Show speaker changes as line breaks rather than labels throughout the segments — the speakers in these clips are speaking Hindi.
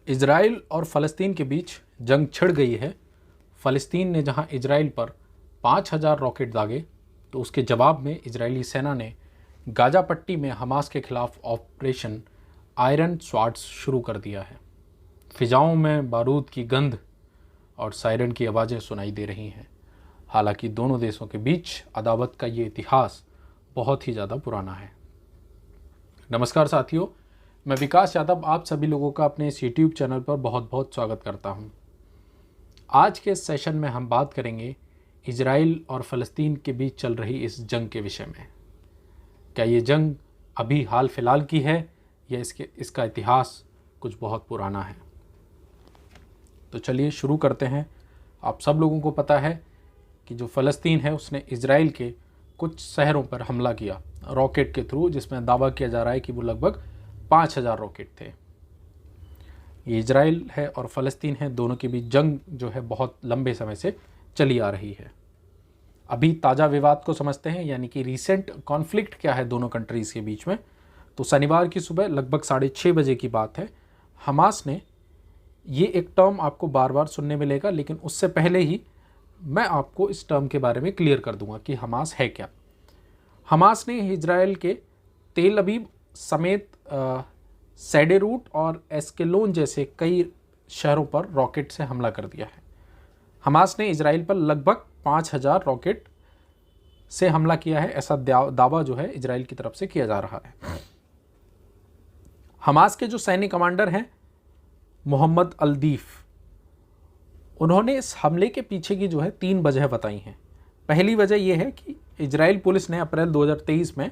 इजराइल और फ़लस्तीन के बीच जंग छिड़ गई है। फ़लस्तीन ने जहां इजराइल पर 5,000 रॉकेट दागे तो उसके जवाब में इजरायली सेना ने गाजा पट्टी में हमास के खिलाफ ऑपरेशन आयरन स्वार्ड्स शुरू कर दिया है। फिजाओं में बारूद की गंध और सायरन की आवाज़ें सुनाई दे रही हैं। हालांकि दोनों देशों के बीच अदावत का ये इतिहास बहुत ही ज़्यादा पुराना है। नमस्कार साथियों, मैं विकास यादव आप सभी लोगों का अपने इस यूट्यूब चैनल पर बहुत बहुत स्वागत करता हूं। आज के सेशन में हम बात करेंगे इजराइल और फ़लस्तीन के बीच चल रही इस जंग के विषय में। क्या ये जंग अभी हाल फिलहाल की है या इसका इतिहास कुछ बहुत पुराना है? तो चलिए शुरू करते हैं। आप सब लोगों को पता है कि जो फ़लस्तीन है उसने इजराइल के कुछ शहरों पर हमला किया रॉकेट के थ्रू, जिसमें दावा किया जा रहा है कि वो लगभग 5,000 रॉकेट थे। ये इजराइल है और फ़लस्तीन है, दोनों के बीच जंग जो है बहुत लंबे समय से चली आ रही है। अभी ताज़ा विवाद को समझते हैं, यानी कि रीसेंट कॉन्फ्लिक्ट क्या है दोनों कंट्रीज़ के बीच में। तो शनिवार की सुबह लगभग 6:30 बजे की बात है। हमास ने, ये एक टर्म आपको बार बार सुनने मिलेगा, लेकिन उससे पहले ही मैं आपको इस टर्म के बारे में क्लियर कर दूंगा कि हमास है क्या। हमास ने इजराइल के तेल अवीव समेत सेडेरूट और एस्केलोन जैसे कई शहरों पर रॉकेट से हमला कर दिया है। हमास ने इजराइल पर लगभग 5,000 रॉकेट से हमला किया है, ऐसा दावा जो है इजराइल की तरफ से किया जा रहा है। हमास के जो सैन्य कमांडर हैं मोहम्मद अल-दीफ, उन्होंने इस हमले के पीछे की जो है 3 वजह बताई हैं। पहली वजह यह है कि इजराइल पुलिस ने अप्रैल 2023 में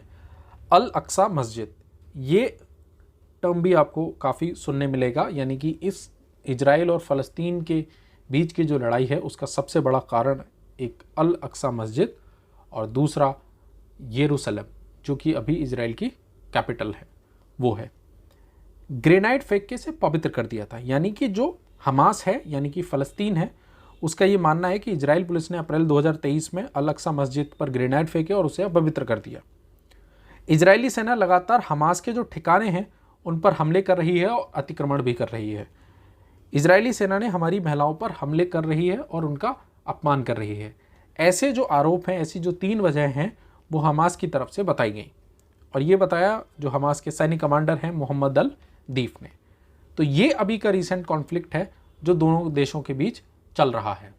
अल अक्सा मस्जिद, ये टर्म भी आपको काफ़ी सुनने मिलेगा, यानी कि इस इजराइल और फ़लस्तीन के बीच की जो लड़ाई है उसका सबसे बड़ा कारण एक अल अक्सा मस्जिद और दूसरा यरूशलेम, जो कि अभी इजराइल की कैपिटल है, वो है। ग्रेनाइड फेंक के से पवित्र कर दिया था। यानी कि जो हमास है, यानी कि फ़लस्तीन है, उसका ये मानना है कि इजराइल पुलिस ने अप्रैल 2023 में अल अक्सा मस्जिद पर ग्रेनाइड फेंके और उसे अपवित्र कर दिया। इजरायली सेना लगातार हमास के जो ठिकाने हैं उन पर हमले कर रही है और अतिक्रमण भी कर रही है। इजरायली सेना ने हमारी महिलाओं पर हमले कर रही है और उनका अपमान कर रही है। ऐसे जो आरोप हैं, ऐसी जो 3 वजह हैं, वो हमास की तरफ से बताई गई और ये बताया जो हमास के सैन्य कमांडर हैं मोहम्मद अल-दीफ ने। तो ये अभी का रीसेंट कॉन्फ्लिक्ट है जो दोनों देशों के बीच चल रहा है।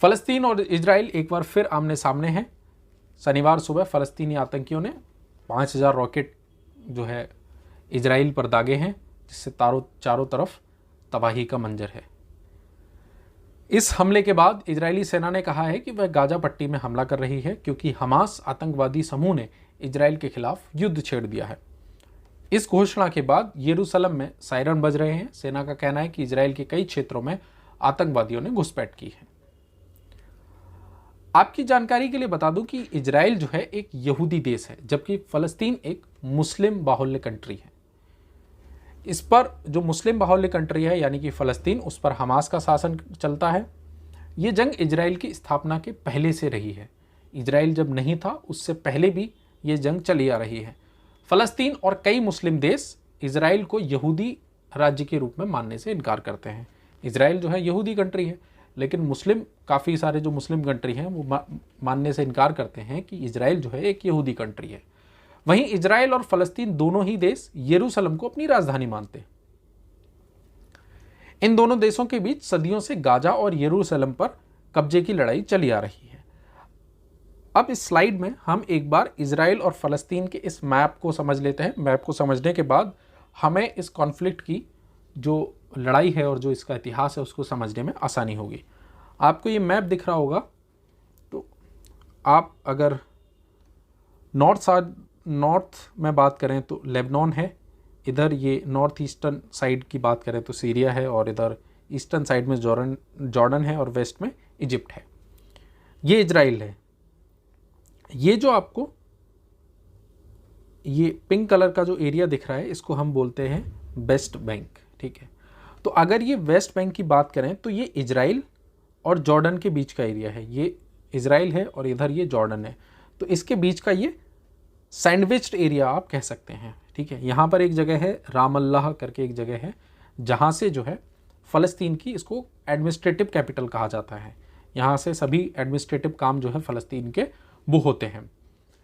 फ़लस्तीन और इजराइल एक बार फिर आमने सामने हैं। शनिवार सुबह फ़लस्तीनी आतंकियों ने 5,000 रॉकेट जो है इजराइल पर दागे हैं, जिससे चारों तरफ तबाही का मंजर है। इस हमले के बाद इजरायली सेना ने कहा है कि वह गाजा पट्टी में हमला कर रही है, क्योंकि हमास आतंकवादी समूह ने इजराइल के खिलाफ युद्ध छेड़ दिया है। इस घोषणा के बाद यरूशलेम में सायरन बज रहे हैं। सेना का कहना है कि इजराइल के कई क्षेत्रों में आतंकवादियों ने घुसपैठ की है। आपकी जानकारी के लिए बता दूं कि इजराइल जो है एक यहूदी देश है, जबकि फ़लस्तीन एक मुस्लिम बाहुल्य कंट्री है। इस पर जो मुस्लिम बाहुल्य कंट्री है, यानी कि फ़लस्तीन, उस पर हमास का शासन चलता है। ये जंग इजराइल की स्थापना के पहले से रही है। इजराइल जब नहीं था उससे पहले भी ये जंग चली आ रही है। फ़लस्तीन और कई मुस्लिम देश इजराइल को यहूदी राज्य के रूप में मानने से इनकार करते हैं। इजराइल जो है यहूदी कंट्री है, लेकिन मुस्लिम, काफ़ी सारे जो मुस्लिम कंट्री हैं वो मानने से इनकार करते हैं कि इजराइल जो है एक यहूदी कंट्री है। वहीं इजराइल और फ़लस्तीन दोनों ही देश यरूशलेम को अपनी राजधानी मानते हैं। इन दोनों देशों के बीच सदियों से गाजा और यरूशलेम पर कब्जे की लड़ाई चली आ रही है। अब इस स्लाइड में हम एक बार इजराइल और फ़लस्तीन के इस मैप को समझ लेते हैं। मैप को समझने के बाद हमें इस कॉन्फ्लिक्ट की जो लड़ाई है और जो इसका इतिहास है उसको समझने में आसानी होगी। आपको ये मैप दिख रहा होगा, तो आप अगर नॉर्थ में बात करें तो लेबनान है, इधर ये नॉर्थ ईस्टर्न साइड की बात करें तो सीरिया है, और इधर ईस्टर्न साइड में जॉर्डन है, और वेस्ट में इजिप्ट है। ये इजराइल है। ये जो आपको ये पिंक कलर का जो एरिया दिख रहा है, इसको हम बोलते हैं वेस्ट बैंक, ठीक है। तो अगर ये वेस्ट बैंक की बात करें तो ये इजराइल और जॉर्डन के बीच का एरिया है। ये इजराइल है और इधर ये जॉर्डन है। तो इसके बीच का ये सैंडविच्ड एरिया आप कह सकते हैं, ठीक है। यहाँ पर एक जगह है राम अल्लाह करके एक जगह है, जहाँ से जो है फ़लस्तीन की, इसको एडमिनिस्ट्रेटिव कैपिटल कहा जाता है। यहाँ से सभी एडमिनिस्ट्रेटिव काम जो है फ़लस्तीन के वो होते हैं।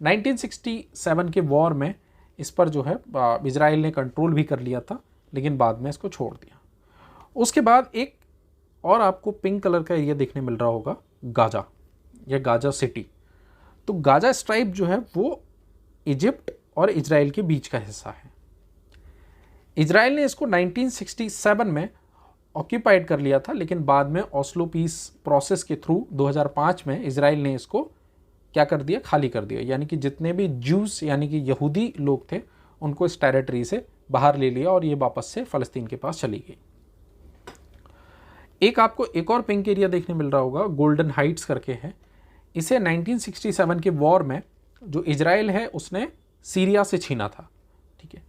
1967 के वॉर में इस पर जो है इजराइल ने कंट्रोल भी कर लिया था, लेकिन बाद में इसको छोड़ दिया। उसके बाद एक और आपको पिंक कलर का एरिया देखने मिल रहा होगा, गाजा या गाजा सिटी। तो गाजा स्ट्राइप जो है वो इजिप्ट और इजराइल के बीच का हिस्सा है। इजराइल ने इसको 1967 में ऑक्यूपाइड कर लिया था, लेकिन बाद में ओस्लो पीस प्रोसेस के थ्रू 2005 में इजराइल ने इसको क्या कर दिया, खाली कर दिया। यानी कि जितने भी ज्यूस यानी कि यहूदी लोग थे उनको इस टेरिटरी से बाहर ले लिया और ये वापस से फ़लस्तीन के पास चली गई। एक आपको एक और पिंक एरिया देखने मिल रहा होगा, गोल्डन हाइट्स करके है। इसे 1967 के वॉर में जो इजराइल है उसने सीरिया से छीना था, ठीक है।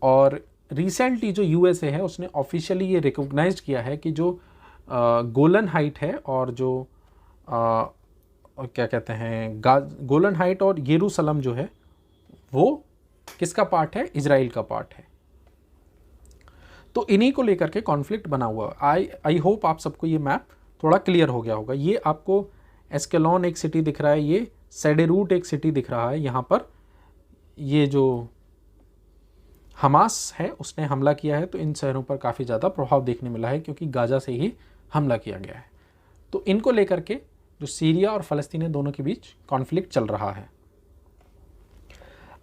और रिसेंटली जो यूएसए है उसने ऑफिशियली ये रिकॉग्नाइज किया है कि जो गोलन हाइट है और जो क्या कहते हैं गोलन हाइट और यरूशलेम जो है वो किसका पार्ट है, इजराइल का पार्ट है। तो इन्हीं को लेकर के कॉन्फ्लिक्ट बना हुआ। आई होप आप सबको ये मैप थोड़ा क्लियर हो गया होगा। ये आपको एस्केलॉन एक सिटी दिख रहा है, ये सेडेरूट एक सिटी दिख रहा है। यहाँ पर ये जो हमास है उसने हमला किया है, तो इन शहरों पर काफ़ी ज़्यादा प्रभाव देखने मिला है क्योंकि गाजा से ही हमला किया गया है। तो इनको लेकर के जो सीरिया और फ़लस्तीन दोनों के बीच कॉन्फ्लिक्ट चल रहा है।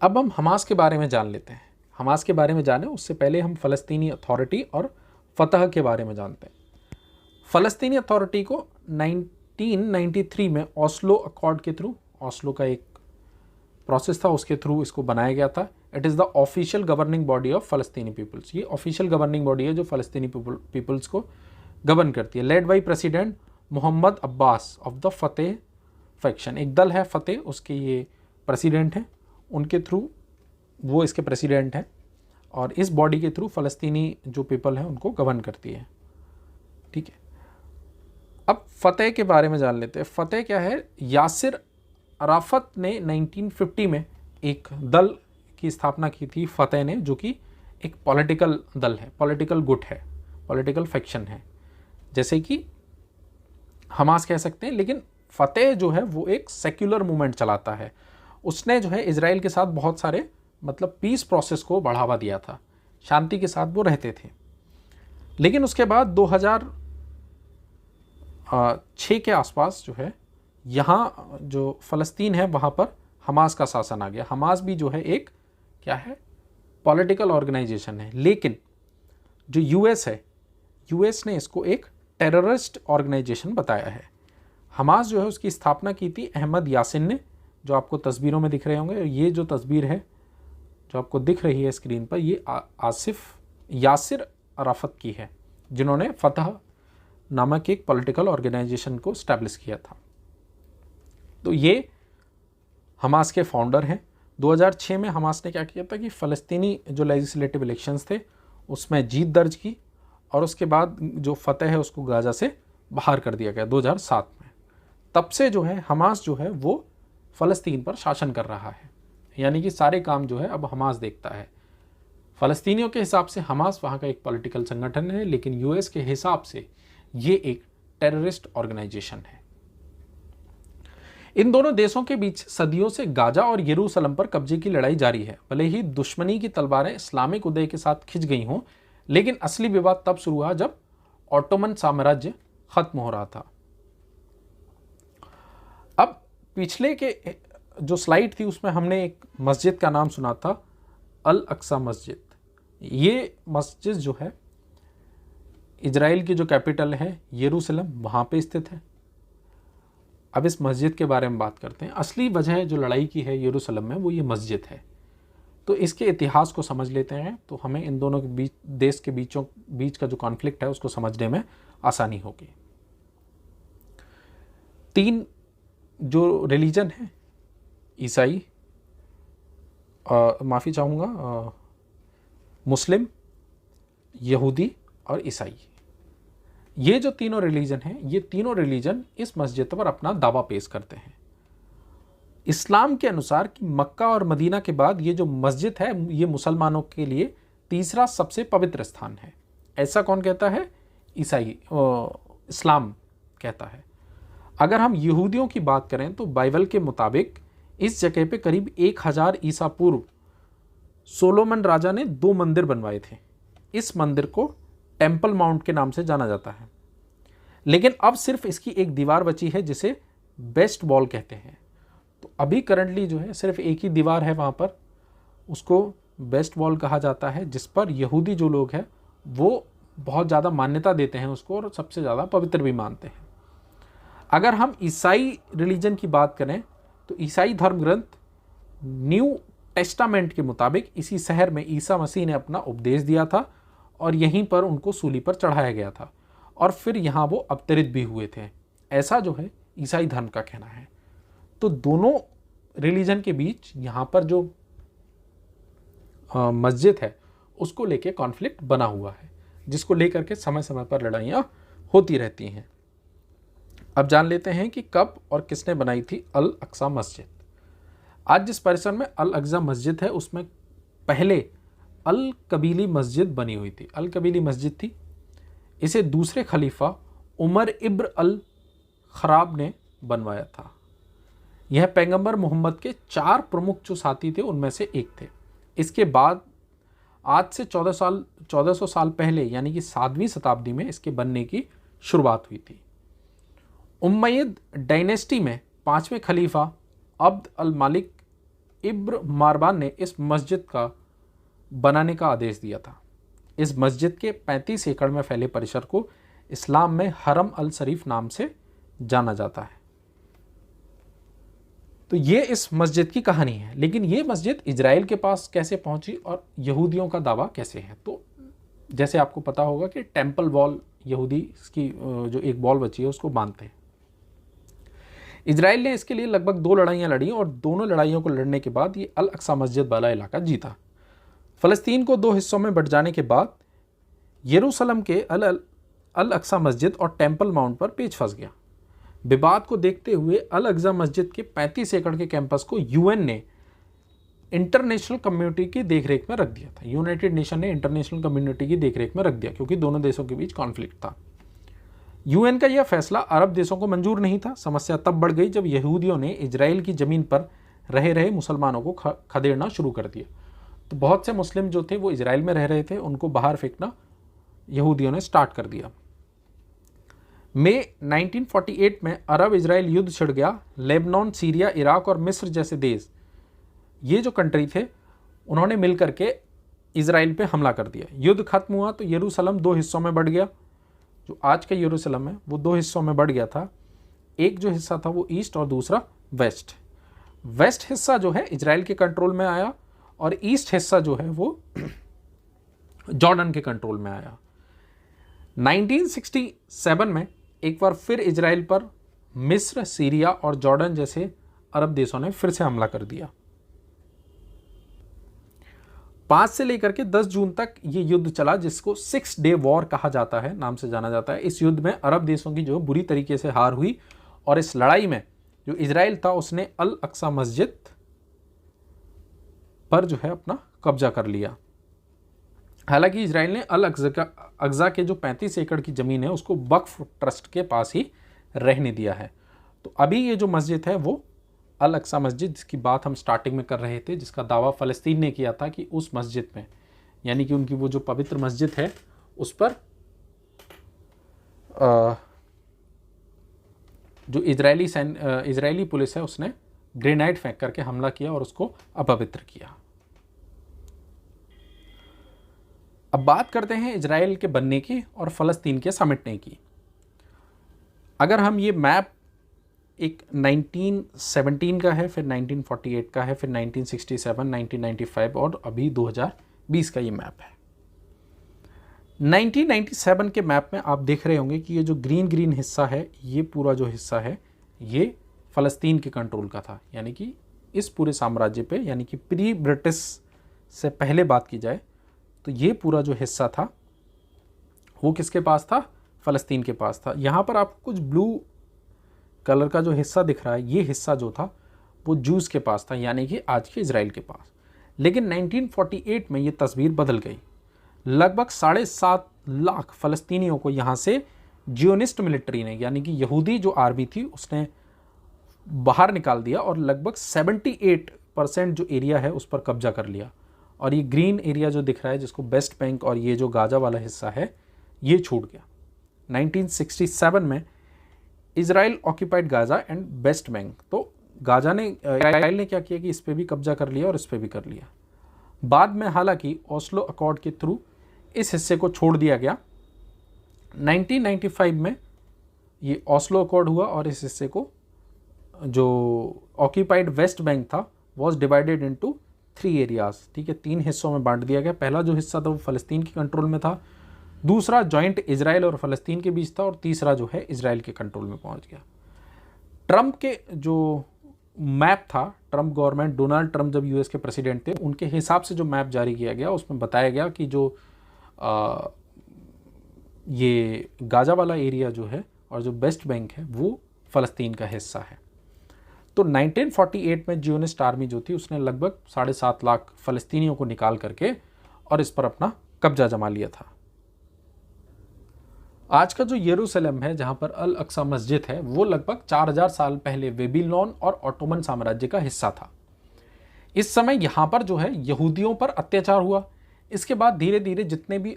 अब हम हमास के बारे में जान लेते हैं। हमास के बारे में जाने उससे पहले हम फ़लस्तीनी अथॉरिटी और फतह के बारे में जानते हैं। फ़लस्तीनी अथॉरिटी को 1993 में ओस्लो अकॉर्ड के थ्रू, ओस्लो का एक प्रोसेस था उसके थ्रू इसको बनाया गया था। It is the official governing body of फ़लस्तीनी पीपल्स। ये ऑफिशियल गवर्निंग बॉडी है जो फ़लस्तीनी पीपल्स को गवर्न करती है। Led by president Mohammad Abbas of the Fatah faction. एक दल है फ़तेह, उसके ये प्रेसिडेंट हैं, उनके थ्रू वो इसके प्रेसिडेंट हैं और इस बॉडी के थ्रू फ़लस्तीनी जो पीपल हैं उनको गवर्न करती है, ठीक है। अब फ़तेह के बारे में जान लेते हैं। फ़तेह क्या है, यासिर अराफत ने 1950 में एक दल की स्थापना की थी फ़तेह ने, जो कि एक पॉलिटिकल दल है, पॉलिटिकल गुट है, पॉलिटिकल फैक्शन है, जैसे कि हमास कह सकते हैं। लेकिन फ़तेह जो है वो एक सेक्युलर मूवमेंट चलाता है। उसने जो है इजराइल के साथ बहुत सारे मतलब पीस प्रोसेस को बढ़ावा दिया था, शांति के साथ वो रहते थे। लेकिन उसके बाद 2006 के आसपास जो है यहाँ जो फ़लस्तीन है वहाँ पर हमास का शासन आ गया। हमास भी जो है एक क्या है, पॉलिटिकल ऑर्गेनाइजेशन है। लेकिन जो यूएस है, यूएस ने इसको एक टेररिस्ट ऑर्गेनाइजेशन बताया है। हमास जो है उसकी स्थापना की थी अहमद यासिन ने, जो आपको तस्वीरों में दिख रहे होंगे। ये जो तस्वीर है जो आपको दिख रही है स्क्रीन पर, ये यासिर अराफत की है, जिन्होंने फतह नामक एक पॉलिटिकल ऑर्गेनाइजेशन को स्टैब्लिश किया था। तो ये हमास के फाउंडर हैं। 2006 में हमास ने क्या किया था कि फ़लस्तीनी जो लेजिस्लेटिव इलेक्शंस थे उसमें जीत दर्ज की और उसके बाद जो फतह है उसको गाजा से बाहर कर दिया गया 2007 में। तब से जो है हमास जो है वो फ़लस्तीन पर शासन कर रहा है, यानी कि सारे काम जो है अब हमास देखता है। फ़लस्तीनियों के हिसाब से हमास वहाँ का एक पॉलिटिकल संगठन है, लेकिन यूएस के हिसाब से ये एक टेररिस्ट ऑर्गेनाइजेशन है। इन दोनों देशों के बीच सदियों से गाजा और यरूशलेम पर कब्जे की लड़ाई जारी है। भले ही दुश्मनी की तलवारें इस्लामिक उदय के साथ खिंच गई हों, लेकिन असली विवाद तब शुरू हुआ जब ऑटोमन साम्राज्य खत्म हो रहा था। अब पिछले के जो स्लाइड थी उसमें हमने एक मस्जिद का नाम सुना था, अल अक्सा मस्जिद। ये मस्जिद जो है इजराइल की जो कैपिटल है यरूशलेम, वहाँ पे स्थित है। अब इस मस्जिद के बारे में बात करते हैं। असली वजह जो लड़ाई की है यरूशलेम में वो ये मस्जिद है। तो इसके इतिहास को समझ लेते हैं तो हमें इन दोनों के बीच, देश के बीच का जो कॉन्फ्लिक्ट है उसको समझने में आसानी होगी। तीन जो रिलीजन है, ईसाई, माफ़ी चाहूँगा, मुस्लिम, यहूदी और ईसाई, ये जो तीनों रिलीजन हैं, ये तीनों रिलीजन इस मस्जिद पर अपना दावा पेश करते हैं। इस्लाम के अनुसार कि मक्का और मदीना के बाद ये जो मस्जिद है ये मुसलमानों के लिए तीसरा सबसे पवित्र स्थान है। ऐसा कौन कहता है? इस्लाम कहता है। अगर हम यहूदियों की बात करें तो बाइबल के मुताबिक इस जगह पे करीब 1000 ईसा पूर्व सोलोमन राजा ने 2 मंदिर बनवाए थे। इस मंदिर को टेम्पल माउंट के नाम से जाना जाता है, लेकिन अब सिर्फ इसकी एक दीवार बची है जिसे वेस्ट वॉल कहते हैं। तो अभी करंटली जो है सिर्फ एक ही दीवार है वहाँ पर, उसको वेस्ट वॉल कहा जाता है, जिस पर यहूदी जो लोग हैं वो बहुत ज़्यादा मान्यता देते हैं उसको और सबसे ज़्यादा पवित्र भी मानते हैं। अगर हम ईसाई रिलीजन की बात करें तो ईसाई धर्म ग्रंथ न्यू टेस्टामेंट के मुताबिक इसी शहर में ईसा मसीह ने अपना उपदेश दिया था और यहीं पर उनको सूली पर चढ़ाया गया था और फिर यहाँ वो अवतरित भी हुए थे। ऐसा जो है ईसाई धर्म का कहना है। तो दोनों रिलीजन के बीच यहाँ पर जो मस्जिद है उसको लेके कॉन्फ्लिक्ट बना हुआ है, जिसको लेकर के समय समय पर लड़ाइयाँ होती रहती हैं। अब जान लेते हैं कि कब और किसने बनाई थी अल अक्सा मस्जिद। आज जिस परिसर में अल अक्सा मस्जिद है उसमें पहले अल कबीली मस्जिद बनी हुई थी। अल कबीली मस्जिद थी, इसे दूसरे खलीफा उमर इब्न अल खराब ने बनवाया था। यह पैगंबर मोहम्मद के 4 प्रमुख जो साथी थे उनमें से एक थे। इसके बाद आज से 1400 साल पहले यानी कि 7वीं शताब्दी में इसके बनने की शुरुआत हुई थी। उम्मयद डायनेस्टी में 5वें खलीफा अब्द अल मालिक इब्न मारवान ने इस मस्जिद का बनाने का आदेश दिया था। इस मस्जिद के 35 एकड़ में फैले परिसर को इस्लाम में हरम अल शरीफ नाम से जाना जाता है। तो ये इस मस्जिद की कहानी है। लेकिन ये मस्जिद इजराइल के पास कैसे पहुंची और यहूदियों का दावा कैसे है? तो जैसे आपको पता होगा कि टेम्पल वॉल यहूदी इसकी जो एक वॉल बची है उसको बांधते हैं। इजराइल ने इसके लिए लगभग 2 लड़ाइयाँ लड़ी और दोनों लड़ाइयों को लड़ने के बाद ये अल अक्सा मस्जिद वाला इलाका जीता। फ़लस्तीन को 2 हिस्सों में बंट जाने के बाद यरूशलेम के अल अक्सा मस्जिद और टेम्पल माउंट पर पेच फंस गया। विवाद को देखते हुए अल अक्सा मस्जिद के 35 एकड़ के कैंपस को यूएन ने इंटरनेशनल कम्युनिटी की देखरेख में रख दिया था। यूनाइटेड नेशन ने इंटरनेशनल कम्युनिटी की देखरेख में रख दिया क्योंकि दोनों देशों के बीच कॉन्फ्लिक्ट था। यूएन का यह फैसला अरब देशों को मंजूर नहीं था। समस्या तब बढ़ गई जब यहूदियों ने इजराइल की ज़मीन पर रह रहे मुसलमानों को खदेड़ना शुरू कर दिया। तो बहुत से मुस्लिम जो थे वो इजराइल में रह रहे थे, उनको बाहर फेंकना यहूदियों ने स्टार्ट कर दिया। मई 1948 में अरब इजराइल युद्ध छिड़ गया। लेबनान, सीरिया, इराक और मिस्र जैसे देश, ये जो कंट्री थे, उन्होंने मिलकर के इजराइल पे हमला कर दिया। युद्ध खत्म हुआ तो यरूशलेम 2 हिस्सों में बढ़ गया। जो आज का यरूशलेम है वो 2 हिस्सों में बढ़ गया था। एक जो हिस्सा था वो ईस्ट और दूसरा वेस्ट। वेस्ट हिस्सा जो है इजराइल के कंट्रोल में आया और ईस्ट हिस्सा जो है वो जॉर्डन के कंट्रोल में आया। 1967 में एक बार फिर इजराइल पर मिस्र, सीरिया और जॉर्डन जैसे अरब देशों ने फिर से हमला कर दिया। 5 से लेकर के 10 जून तक ये युद्ध चला, जिसको 6 डे वॉर कहा जाता है, नाम से जाना जाता है। इस युद्ध में अरब देशों की जो बुरी तरीके से हार हुई और इस लड़ाई में जो इजराइल था उसने अल अक्सा मस्जिद पर जो है अपना कब्जा कर लिया। हालांकि इजराइल ने अल अक्सा के जो 35 एकड़ की ज़मीन है उसको वक्फ ट्रस्ट के पास ही रहने दिया है। तो अभी ये जो मस्जिद है वो अल अक्सा मस्जिद, जिसकी बात हम स्टार्टिंग में कर रहे थे, जिसका दावा फ़लस्तीन ने किया था कि उस मस्जिद में, यानी कि उनकी वो जो पवित्र मस्जिद है उस पर जो इजरायली पुलिस है उसने ग्रेनाइड फेंक करके हमला किया और उसको अपवित्र किया। अब बात करते हैं इजराइल के बनने की और फ़लस्तीन के समेटने की। अगर हम ये मैप एक 1917 का है, फिर 1948 का है, फिर 1967, 1995 और अभी 2020 का ये मैप है। 1997 के मैप में आप देख रहे होंगे कि ये जो ग्रीन हिस्सा है, ये पूरा जो हिस्सा है ये फ़लस्तीन के कंट्रोल का था। यानी कि इस पूरे साम्राज्य पे, यानी कि प्री ब्रिटिश से पहले बात की जाए तो ये पूरा जो हिस्सा था वो किसके पास था? फ़लस्तीन के पास था। यहाँ पर आपको कुछ ब्लू कलर का जो हिस्सा दिख रहा है, ये हिस्सा जो था वो जूस के पास था, यानी कि आज के इजराइल के पास। लेकिन 1948 में ये तस्वीर बदल गई। लगभग 7.5 लाख फ़लस्तीनियों को यहाँ से जियोनिस्ट मिलिट्री ने, यानी कि यहूदी जो आर्मी थी, उसने बाहर निकाल दिया और लगभग 78% जो एरिया है उस पर कब्जा कर लिया। और ये ग्रीन एरिया जो दिख रहा है, जिसको वेस्ट बैंक और ये जो गाजा वाला हिस्सा है, ये छूट गया। 1967 में Israel occupied Gaza and West Bank. तो गाजा ने, इजराइल ने क्या किया कि इस पर भी कब्जा कर लिया और इस पर भी कर लिया। बाद में हालांकि ओस्लो अकॉर्ड के थ्रू इस हिस्से को छोड़ दिया गया। 1995 में ये ओस्लो अकॉर्ड हुआ और इस हिस्से को, जो ऑक्यूपाइड वेस्ट बैंक था, वॉज डिवाइडेड इनटू 3 एरियाज। ठीक है, 3 हिस्सों में बांट दिया गया। पहला जो हिस्सा था वो फ़लस्तीन के कंट्रोल में था, दूसरा जॉइंट इजराइल और फ़लस्तीन के बीच था, और तीसरा जो है इजराइल के कंट्रोल में पहुंच गया। ट्रंप के जो मैप था, ट्रंप गवर्नमेंट, डोनाल्ड ट्रंप जब यूएस के प्रेसिडेंट थे, उनके हिसाब से जो मैप जारी किया गया उसमें बताया गया कि जो ये गाजा वाला एरिया जो है और जो वेस्ट बैंक है वो फ़लस्तीन का हिस्सा है। तो 1948 में जियोनिस्ट आर्मी जो थी उसने लगभग 7.5 लाख फ़लस्तीनियों को निकाल करके और इस पर अपना कब्जा जमा लिया था। आज का जो यरूशलेम है, जहाँ पर अल अक्सा मस्जिद है, वो लगभग 4000 साल पहले बेबीलोन और ऑटोमन साम्राज्य का हिस्सा था। इस समय यहाँ पर जो है यहूदियों पर अत्याचार हुआ। इसके बाद धीरे धीरे जितने भी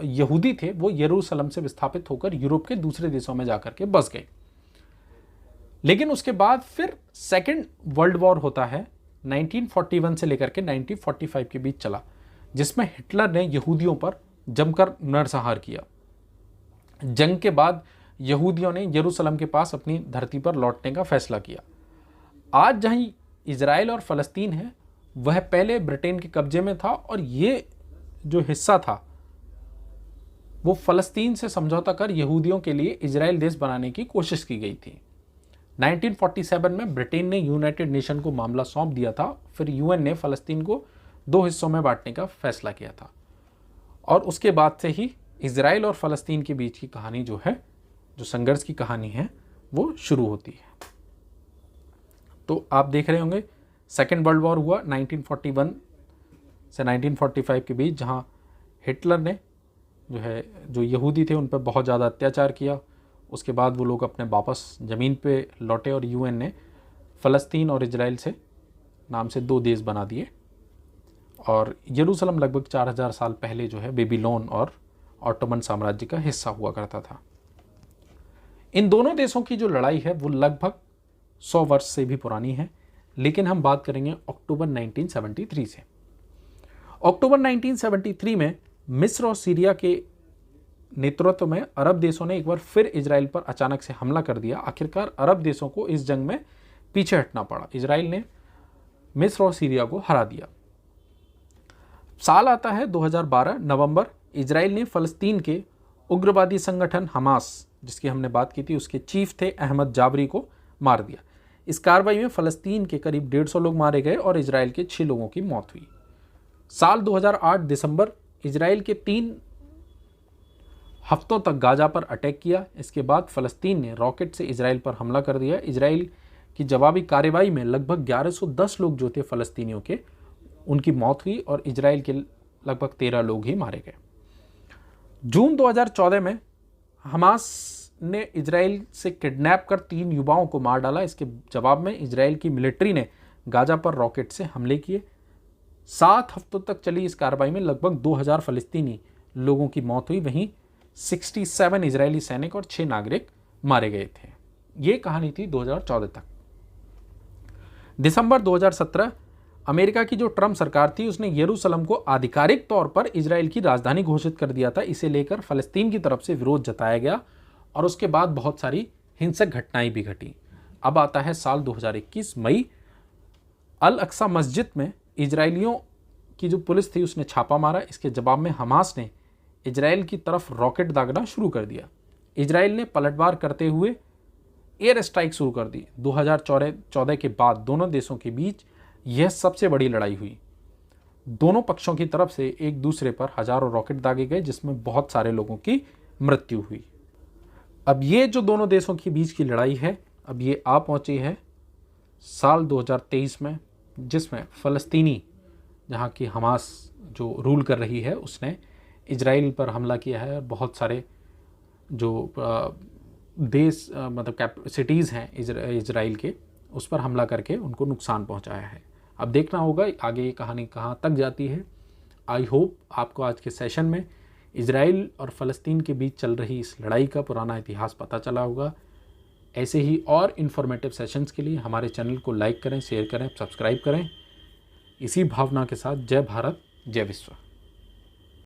यहूदी थे वो यरूशलेम से विस्थापित होकर यूरोप के दूसरे देशों में जाकर के बस गए। लेकिन उसके बाद फिर सेकेंड वर्ल्ड वॉर होता है, 1941 से लेकर के 1945 के बीच चला, जिसमें हिटलर ने यहूदियों पर जमकर नरसंहार किया। जंग के बाद यहूदियों ने यरूशलेम के पास अपनी धरती पर लौटने का फैसला किया। आज जहां इजराइल और फ़लस्तीन है, वह पहले ब्रिटेन के कब्जे में था, और ये जो हिस्सा था वो फ़लस्तीन से समझौता कर यहूदियों के लिए इजराइल देश बनाने की कोशिश की गई थी। 1947 में ब्रिटेन ने यूनाइटेड नेशन को मामला सौंप दिया था। फिर यूएन ने फ़लस्तीन को 2 हिस्सों में बांटने का फैसला किया था, और उसके बाद से ही इजराइल और फ़लस्तीन के बीच की कहानी जो है, जो संघर्ष की कहानी है, वो शुरू होती है। तो आप देख रहे होंगे सेकेंड वर्ल्ड वॉर हुआ 1941 से 1945 के बीच, जहां हिटलर ने जो यहूदी थे उन पर बहुत ज़्यादा अत्याचार किया। उसके बाद वो लोग अपने वापस ज़मीन पे लौटे और यूएन ने फ़लस्तीन और इजराइल से नाम से 2 देश बना दिए। और यरूशलेम लगभग 4000 साल पहले जो है बेबीलोन और ऑटोमन साम्राज्य का हिस्सा हुआ करता था। इन दोनों देशों की जो लड़ाई है वो लगभग 100 वर्ष से भी पुरानी है। लेकिन हम बात करेंगे अक्टूबर 1973 से। अक्टूबर 1973 में मिस्र और सीरिया के नेतृत्व में अरब देशों ने एक बार फिर इजराइल पर अचानक से हमला कर दिया। आखिरकार अरब देशों को इस जंग में पीछे हटना पड़ा। इजराइल ने मिस्र और सीरिया को हरा दिया। साल आता है 2012 नवंबर। इजराइल ने फ़लस्तीन के उग्रवादी संगठन हमास, जिसकी हमने बात की थी, उसके चीफ थे अहमद जाबरी को मार दिया। इस कार्रवाई में फ़लस्तीन के करीब 150 लोग मारे गए और इजराइल के 6 लोगों की मौत हुई। साल 2008 दिसंबर, इजराइल के 3 हफ्तों तक गाजा पर अटैक किया। इसके बाद फ़लस्तीन ने रॉकेट से इजराइल पर हमला कर दिया। इजराइल की जवाबी कार्रवाई में लगभग 1110 लोग जो थे फ़लस्तीनियों के, उनकी मौत हुई और इजराइल के लगभग 13 लोग ही मारे गए। जून 2014 में हमास ने इजराइल से किडनैप कर 3 युवाओं को मार डाला। इसके जवाब में इजराइल की मिलिट्री ने गाजा पर रॉकेट से हमले किए। 7 हफ्तों तक चली इस कार्रवाई में लगभग 2000 फ़लस्तीनी लोगों की मौत हुई। वहीं 67 इजरायली सैनिक और 6 नागरिक मारे गए थे। ये कहानी थी 2014 तक। दिसंबर 2017 अमेरिका की जो ट्रंप सरकार थी उसने यरूशलेम को आधिकारिक तौर पर इजराइल की राजधानी घोषित कर दिया था। इसे लेकर फ़लस्तीन की तरफ से विरोध जताया गया और उसके बाद बहुत सारी हिंसक घटनाएं भी घटी। अब आता है साल 2021 मई। अल अक्सा मस्जिद में इजरायलियों की जो पुलिस थी उसने छापा मारा। इसके जवाब में हमास ने इजराइल की तरफ रॉकेट दागना शुरू कर दिया। इजराइल ने पलटवार करते हुए एयर स्ट्राइक शुरू कर दी। 2014 के बाद दोनों देशों के बीच यह सबसे बड़ी लड़ाई हुई। दोनों पक्षों की तरफ से एक दूसरे पर हजारों रॉकेट दागे गए, जिसमें बहुत सारे लोगों की मृत्यु हुई। अब ये जो दोनों देशों के बीच की लड़ाई है, अब ये आ पहुंची है साल 2023 में, जिसमें फ़लस्तीनी जहाँ की हमास जो रूल कर रही है उसने इजराइल पर हमला किया है और बहुत सारे जो देश मतलब सिटीज़ हैं इजराइल के, उस पर हमला करके उनको नुकसान पहुंचाया है। अब देखना होगा आगे ये कहानी कहाँ तक जाती है। आई होप आपको आज के सेशन में इजराइल और फ़लस्तीन के बीच चल रही इस लड़ाई का पुराना इतिहास पता चला होगा। ऐसे ही और इन्फॉर्मेटिव सेशंस के लिए हमारे चैनल को लाइक करें, शेयर करें, सब्सक्राइब करें। इसी भावना के साथ जय भारत, जय विश्व।